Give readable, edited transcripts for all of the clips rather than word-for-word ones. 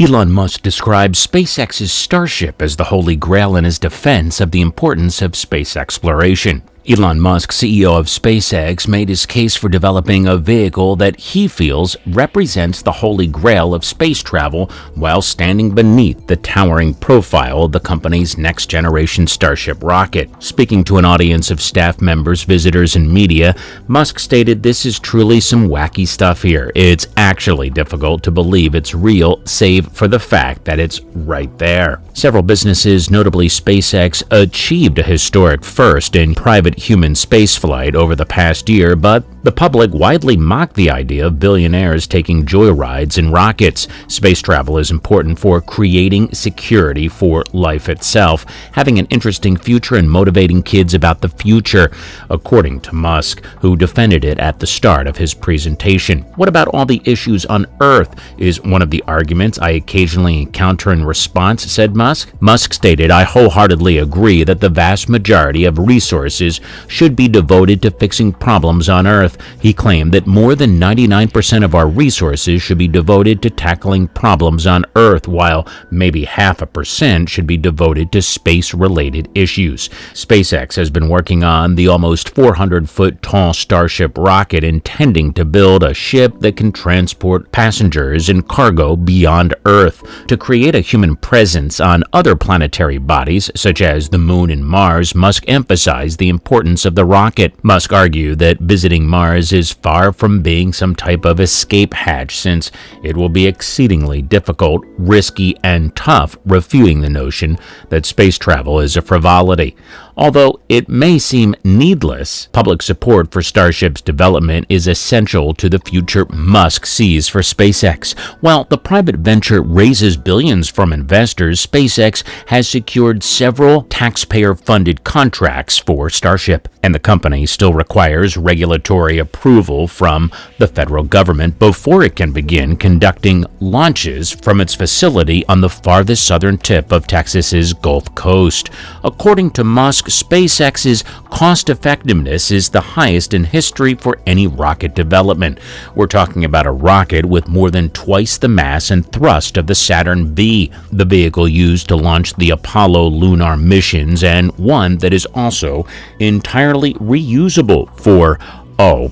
Elon Musk describes SpaceX's Starship as the holy grail in his defense of the importance of space exploration. Elon Musk, CEO of SpaceX, made his case for developing a vehicle that he feels represents the holy grail of space travel while standing beneath the towering profile of the company's next-generation Starship rocket. Speaking to an audience of staff members, visitors, and media, Musk stated, "This is truly some wacky stuff here. It's actually difficult to believe it's real, save for the fact that it's right there." Several businesses, notably SpaceX, achieved a historic first in private human spaceflight over the past year, but the public widely mocked the idea of billionaires taking joyrides in rockets. Space travel is important for creating security for life itself, having an interesting future and motivating kids about the future, according to Musk, who defended it at the start of his presentation. "What about all the issues on Earth is one of the arguments I occasionally encounter in response," said Musk. Musk stated, "I wholeheartedly agree that the vast majority of resources should be devoted to fixing problems on Earth." He claimed that more than 99% of our resources should be devoted to tackling problems on Earth, while maybe 0.5% should be devoted to space-related issues. SpaceX has been working on the almost 400-foot tall Starship rocket, intending to build a ship that can transport passengers and cargo beyond Earth. To create a human presence on other planetary bodies, such as the Moon and Mars, Musk emphasized the importance of the rocket. Musk argued that visiting Mars is far from being some type of escape hatch, since it will be exceedingly difficult, risky, and tough, refuting the notion that space travel is a frivolity. Although it may seem needless, public support for Starship's development is essential to the future Musk sees for SpaceX. While the private venture raises billions from investors, SpaceX has secured several taxpayer-funded contracts for Starship, and the company still requires regulatory approval from the federal government before it can begin conducting launches from its facility on the farthest southern tip of Texas's Gulf Coast. According to Musk, SpaceX's cost-effectiveness is the highest in history for any rocket development. We're talking about a rocket with more than twice the mass and thrust of the Saturn V, the vehicle used to launch the Apollo lunar missions, and one that is also entirely reusable for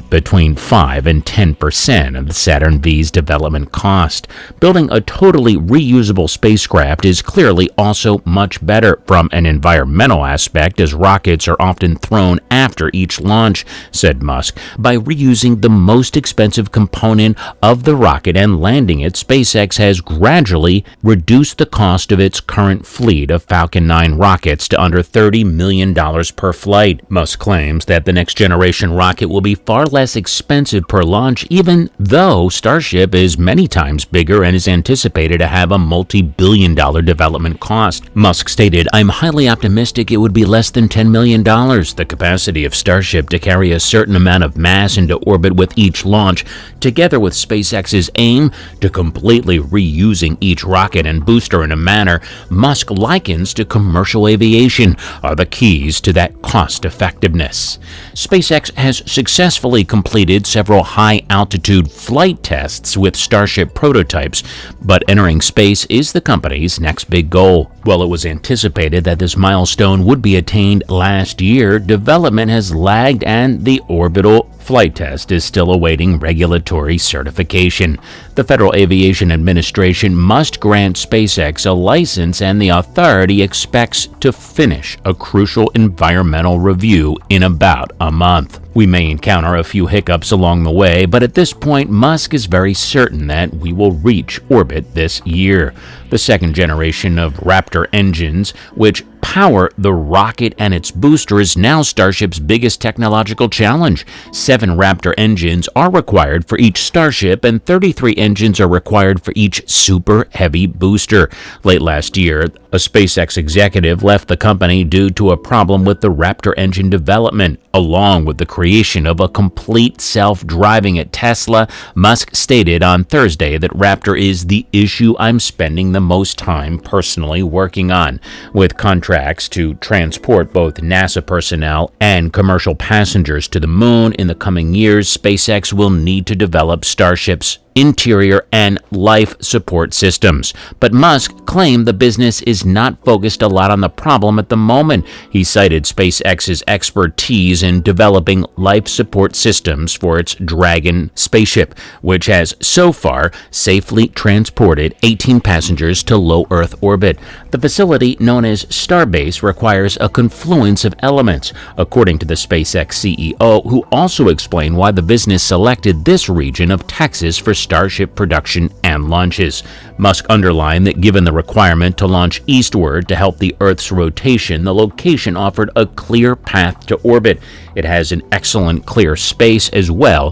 between 5 and 10% of the Saturn V's development cost. Building a totally reusable spacecraft is clearly also much better from an environmental aspect, as rockets are often thrown after each launch, said Musk. By reusing the most expensive component of the rocket and landing it, SpaceX has gradually reduced the cost of its current fleet of Falcon 9 rockets to under $30 million per flight. Musk claims that the next generation rocket will be far less expensive per launch, even though Starship is many times bigger and is anticipated to have a multi-billion-dollar development cost. Musk stated, "I'm highly optimistic it would be less than $10 million. The capacity of Starship to carry a certain amount of mass into orbit with each launch, together with SpaceX's aim to completely reusing each rocket and booster in a manner Musk likens to commercial aviation, are the keys to that cost-effectiveness." SpaceX has successfully completed several high-altitude flight tests with Starship prototypes, but entering space is the company's next big goal. While it was anticipated that this milestone would be attained last year, development has lagged and the orbital flight test is still awaiting regulatory certification. The Federal Aviation Administration must grant SpaceX a license, and the authority expects to finish a crucial environmental review in about a month. We may encounter a few hiccups along the way, but at this point, Musk is very certain that we will reach orbit this year. The second generation of Raptor engines, which power the rocket and its booster, is now Starship's biggest technological challenge. 7 Raptor engines are required for each Starship, and 33 engines are required for each super heavy booster. Late last year, a SpaceX executive left the company due to a problem with the Raptor engine development. Along with the creation of a complete self-driving at Tesla, Musk stated on Thursday that Raptor is the issue I'm spending the most time personally working on. With contracts to transport both NASA personnel and commercial passengers to the moon in the coming years, SpaceX will need to develop Starship's interior, and life support systems. But Musk claimed the business is not focused a lot on the problem at the moment. He cited SpaceX's expertise in developing life support systems for its Dragon spaceship, which has so far safely transported 18 passengers to low Earth orbit. The facility, known as Starbase, requires a confluence of elements, according to the SpaceX CEO, who also explained why the business selected this region of Texas for Starship production and launches. Musk underlined that given the requirement to launch eastward to help the Earth's rotation, the location offered a clear path to orbit. It has an excellent clear space as well,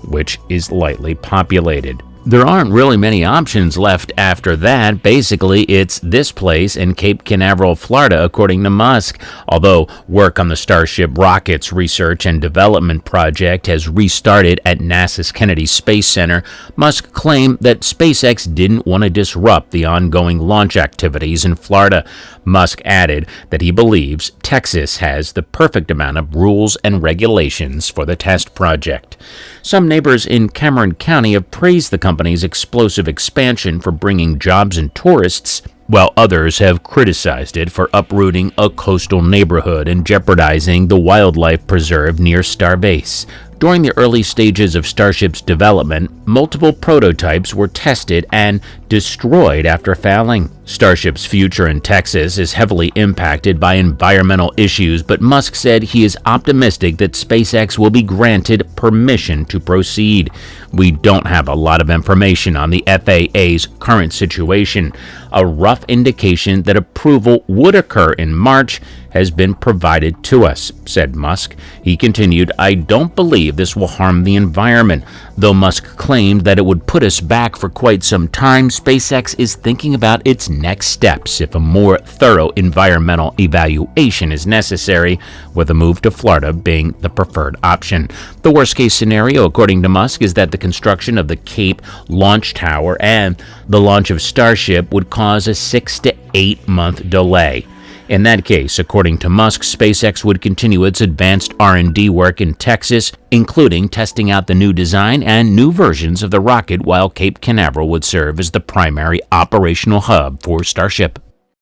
which is lightly populated. There aren't really many options left after that. Basically, it's this place in Cape Canaveral, Florida, according to Musk. Although work on the Starship rocket's research and development project has restarted at NASA's Kennedy Space Center, Musk claimed that SpaceX didn't want to disrupt the ongoing launch activities in Florida. Musk added that he believes Texas has the perfect amount of rules and regulations for the test project. Some neighbors in Cameron County have praised the company's explosive expansion for bringing jobs and tourists, while others have criticized it for uprooting a coastal neighborhood and jeopardizing the wildlife preserve near Starbase. During the early stages of Starship's development, multiple prototypes were tested and destroyed after failing. Starship's future in Texas is heavily impacted by environmental issues, but Musk said he is optimistic that SpaceX will be granted permission to proceed. We don't have a lot of information on the FAA's current situation. A rough indication that approval would occur in March has been provided to us, said Musk. He continued, I don't believe this will harm the environment. Though Musk claimed that it would put us back for quite some time, SpaceX is thinking about its next steps if a more thorough environmental evaluation is necessary, with a move to Florida being the preferred option. The worst-case scenario, according to Musk, is that the construction of the Cape launch tower and the launch of Starship would cause a 6 to 8 month delay. In that case, according to Musk, SpaceX would continue its advanced R&D work in Texas, including testing out the new design and new versions of the rocket, while Cape Canaveral would serve as the primary operational hub for Starship.